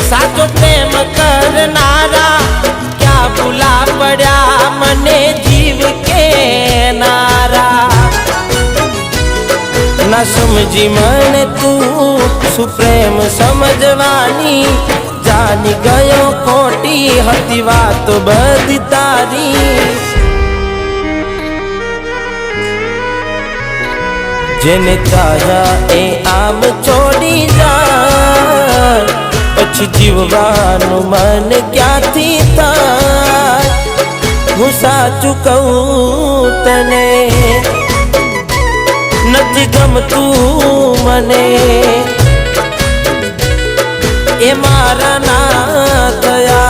साचो प्रेम करनारा क्या भूला पड़ा मने जीव के नारा। ना समझी मन तू सुप्रेम समझवानी जानी गयो खोटी हती बात बधी तारी। जेने चाहा ए आम छोड़ी जाए पछी जीववानु मन क्यांथी थाय। हूँ साचुं कहूं तने नथी गमतुं मने ए मारा ना थया।